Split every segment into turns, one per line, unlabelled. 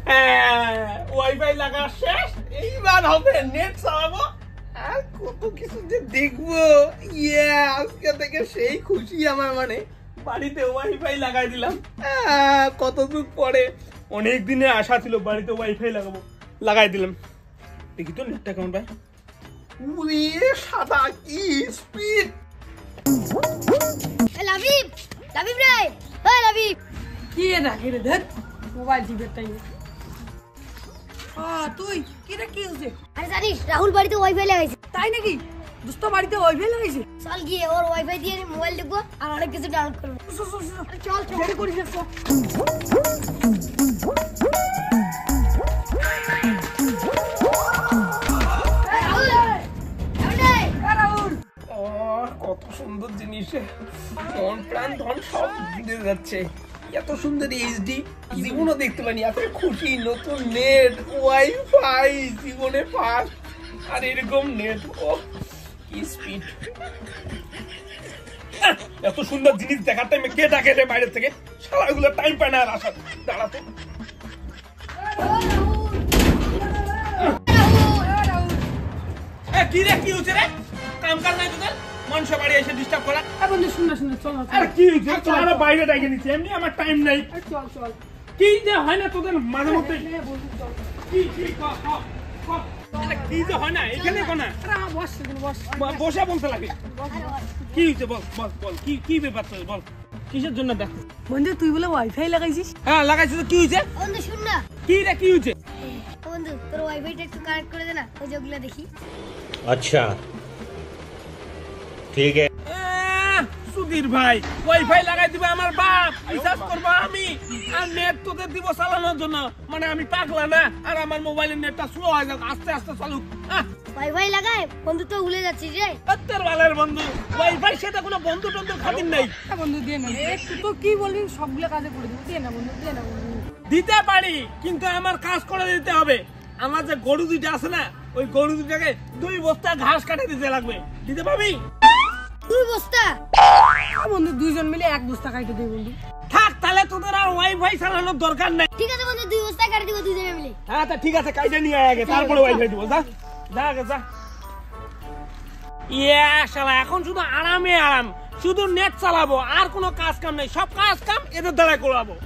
Wifi লাগা শেষ, এইবার হবে নেট চালাবো আর কত কিছু যে দেখবো। আজকে থেকে সেই খুশি আমার, মানে বাড়িতে ওয়াইফাই লাগাই দিলাম। কত যুগ পরে অনেক দিনের আশা ছিল বাড়িতে ওয়াইফাই লাগাবো, লাগাই দিলাম। দেখি তো নেটটা কেমন ভাই। সাদা কি স্পিড।
লাবিব লাবিব রে, ওই লাবিব
কি না কি রে, দেখ মোবাইল টিপে টাইম। তুই কি রে, কি হচ্ছে?
আরে জানিস রাহুল বাড়িতে ওয়াইফাই লাগাইছে।
তাই নাকি? দোস্ত বাড়িতে ওয়াইফাই লাগাইছে?
চল গিয়ে ওর ওয়াইফাই দিয়ে মোবাইল দেখবো আর অনেক কিছু ডাউনলোড করবো। চল চল
দেরি করিস না।
কত সুন্দর জিনিস, মন প্রাণ ধন সব দিয়ে যাচ্ছে। এত সুন্দর এইচডি জীবনও দেখতে পাইনি, এত খুশি। নতুন নেট, ওয়াইফাই জীবনে ফার্স্ট, আর এরকম নেট, ও কি স্পিড। এত সুন্দর জিনিস দেখার টাইমে কে ডাকে রে বাইরে থেকে? শালাগুলো টাইম পায় না আর আসার। দাঁড়াতে কি রে, কি হচ্ছে রে? কাম কাজ নাই তোদের? মানুষ বাড়ি এসে ডিস্টার্ব করা।
বন্ধু শুন না, শুন না, চল না।
আরে কি হচ্ছে? তোরা বাইরে ডাকে নিচ্ছে, এমনি আমার টাইম নাই।
চল চল।
কি যে হয় না তোদের মাঝে মধ্যে? কি কি কি যে হয় না এখানে কোনা?
বস বস
বসে বলতে লাগে। কি হচ্ছে বল বল বল, কি কি ব্যাপার তোর বল, কিসের জন্য দেখ?
বন্ধু তুই বলে ওয়াইফাই লাগাইছিস?
হ্যাঁ লাগাইছি তো, কি হয়েছে?
বন্ধু শুন না।
কি রে, কি হয়েছে?
বন্ধু তোর ওয়াইফাইটা একটু কানেক্ট করে দে না, ওই যেগুলো দেখি।
अच्छा ठीक है।
সুধীর ভাই, ওয়াইফাই লাগাই দিবে আমার বাপ, রিচার্জ করবো আমি, আর নেট তোদের দিব চালানোর জন্য। মানে আমি পাগলা না? আর আমার মোবাইলের নেটটা স্লো হয়ে যাক, আস্তে আস্তে চালুক।
ওয়াইফাই লাগায় বন্ধু তো ভুলে যাচ্ছিস রে।
তোর বালের বন্ধু, ওয়াইফাই সেটা কোনো বন্ধু টন্ধু খাতির নাই।
বন্ধু দিয়ে না, তুই তো কি বলবি সবগুলো কাজে করে দিব। দিয়ে না বন্ধু, দিয়ে না বন্ধু।
দিতে পারি, কিন্তু আমার কাজ করে দিতে হবে। আমার যে গরু দুইটা আছে না, ওই গরু দুইটাকে 2 বস্তা ঘাস কাটে দিতে লাগবে। দিতে পারবি?
2 বস্তা?
বন্ধু দুইজন মিলে 1 বস্তা খাইতে দেই বন্ধু।
থাক, তাহলে তোদের আর ওয়াইফাই চালানোর দরকার নাই।
ঠিক আছে বন্ধু, 2 বস্তা কাটে দিব দুইজনে মিলে।
হ্যাঁ তা ঠিক আছে, কাইটা নিয়ে আয় আগে, তারপরে ওয়াইফাই দিব। যা যা আগে যা। শালা এখন শুধু আরামে আরাম, শুধু নেট চালাবো, আর কোনো কাজ কাম নাই। সব কাজ কাম এদের দ্বারা করাবো।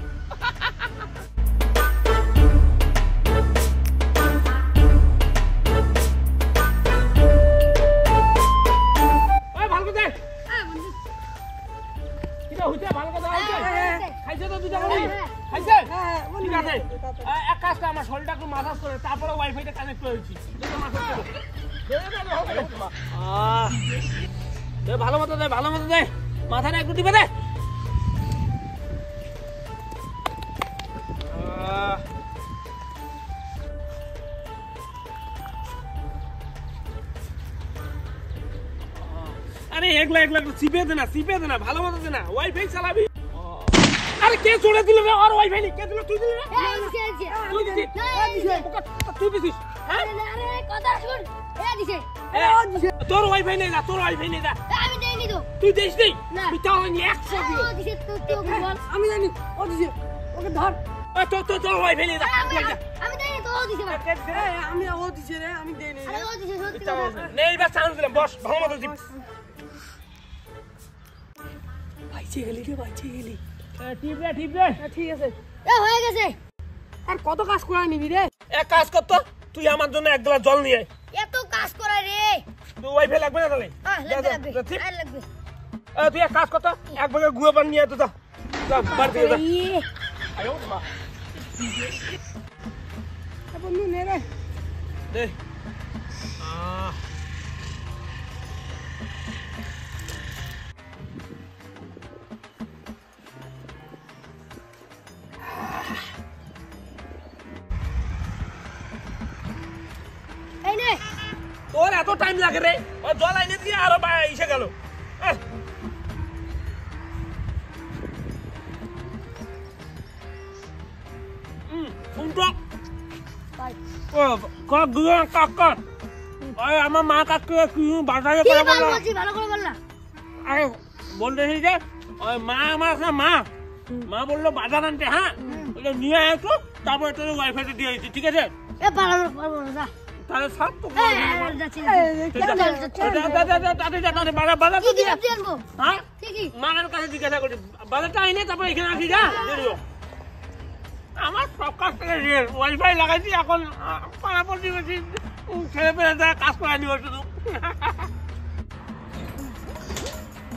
আমার শরীরটা একটু মাসাজ করে তারপরে ওয়াইফাইটা কানেক্ট করেছি। ভালো মতো দে, ভালো মতো দে, মাথাটা একটু টিপে দে। আরে এগুলা এগুলা একটু চিপে দে না, চিপে দে না, ভালো মতো দে না। ওয়াইফাই চালাবি। আরে কে চড়ে দিল রে? আর ওয়াইফাই কে দিল? তুই দিলি? তুই দিছিস?
আরে কথা শুন, দিছে।
তোর ওয়াইফাই নেই না, তোর ওয়াইফাই নেই না।
আমি দেইনি তো।
তুই দিস নি?
না।
তুই তাও 100 দিও।
দিছে তুই ওকে বল।
আমি জানি ও দিছে, ওকে ধর।
তোর ওয়াইফাই নেই না।
আমি দেইনি তো, ও দিছে।
আমি ও দিছে রে, আমি দেইনি।
আরে ও দিছে সত্যি কথা।
নেই বা চান্স দিলাম, বস ভালো মতো দিস।
ভাইছে গেলি রে, ভাইছে গেলি।
টিপ রে, টিপ রে।
ঠিক আছে,
হয়ে গেছে।
আর কত কাজ করে নিবি রে?
এক কাজ কর তো, তুই আমার জন্য 1 গ্লাস জল নিয়ে আয়।
এত কাজ করে রে।
তুই ওয়াইফাই লাগবে না তাহলে?
লাগবে। লাগবে।
তুই এক কাজ কর তো, 1 ভাগে গুঁড়ো পানি নিয়ে আয় তো। যা যা, বাড়ি থেকে যা। আয়ো মা।
বন্ধু নে রে
দে।
এই নে।
তোর এত টাইম লাগে রে? ও জল আইনে দিয়ে আরো এসে গেল। আমার মা কাকু বাজারে
ভালো করে বল না।
আরে বলতেছি যে মা আমার মা বললো বাজার আনতে। হ্যাঁ নিয়ে আসো, তারপরে তোর ওয়াইফাইতে দিয়ে দিচ্ছি, ঠিক আছে?
এ পারবো না যা
তাহলে সব তো
যাচ্ছি
বাজার
কি কি আনবো
হ্যাঁ
ঠিকই
মানের কাছে জিজ্ঞাসা করি বাজারটা আইনে তারপর এখানে আসি, যা দিয়ে দিও। আমার সব কাজ থেকে রেল ওয়াইফাই লাগাইছি, এখন পাড়া প্রতিবেশী ছেলে পেলে যা কাজ করে নিব শুধু।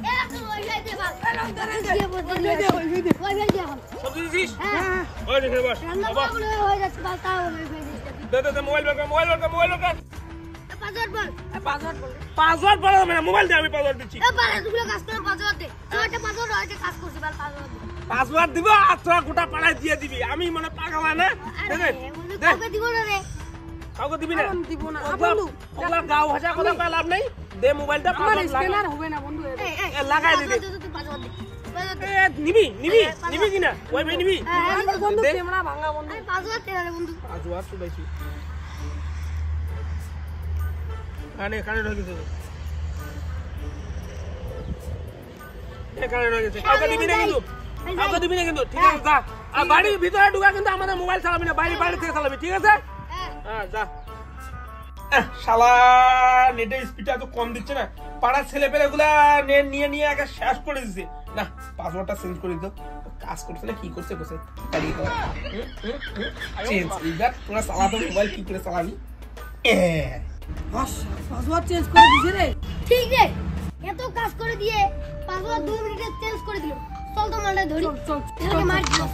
এ তো ওইখানে দে ভাই
সবজি দিছিস?
হ্যাঁ
ওই দেখে বস
রান্না
বাবা,
করে হয়ে যাচ্ছে বাস তাও ওইখানে
দে মোবাইল বের কর, মোবাইল বের কর।
পাঁচবার বল
পাসওয়ার্ড বলো না, মোবাইল দিয়ে আমি পাসওয়ার্ড দিচ্ছি।
এ বারে তুইগুলো কাজ করে পাঁচবার দে তুই পাঁচবার হয়েছে কাজ করছিস বল পাঁচবার দে
পাসওয়ার্ড দিব আর তোরা গোটা পাড়ায় দিয়ে দিবি, আমি মানে পাগল হয় না। দে দে
বন্ধু
দে।
কাউকে দিব না রে
কাউকে দিবি না?
দিব না
ওগুলা গাঁও ভাষা কথা কয়ে লাভ নাই। দে মোবাইলটা
আমার
পাসওয়ার্ড লাগা।
স্ক্যানার হবে না বন্ধু
এ লাগাই দে।
তুই পাঁচবার দে
এ নিবি কিনা ওয়াইফাই নিবি?
আমার বন্ধু
দে।
ক্যামেরা ভাঙা বন্ধু
আমি পাঁচবার দে রে বন্ধু
পাসওয়ার্ড শুধাইছি কানে ঢুকে গেছে, কানে ঢুকে গেছে। কাউকে দিবি না কিন্তু, কাউকে দিবি না কিন্তু, ঠিক আছে? যা। আর বাড়ির ভিতরে ঢুকা কিন্তু আমাদের মোবাইল চালাবি না, বাইরে থেকে চালাবি, ঠিক আছে? হ্যাঁ যা। শালা নেটের স্পিডটা তো কম দিচ্ছে না, পাড়ার ছেলে পেলে গুলা নেট নিয়ে একে শেষ করে দিচ্ছে। না পাসওয়ার্ডটা চেঞ্জ করে দিত, কাজ করছে না কি করছে চেঞ্জ। এইবার তোরা চালাতো মোবাইল কি করে চালাবি?
পাসওয়ার্ড চেঞ্জ করে দিছে রে
ঠিক রে এত কাজ করে দিয়ে পাঁচবার 2 মিনিটে চেঞ্জ করে দিল চল তো মালটা ধরি
চল
এটাকে মার দিও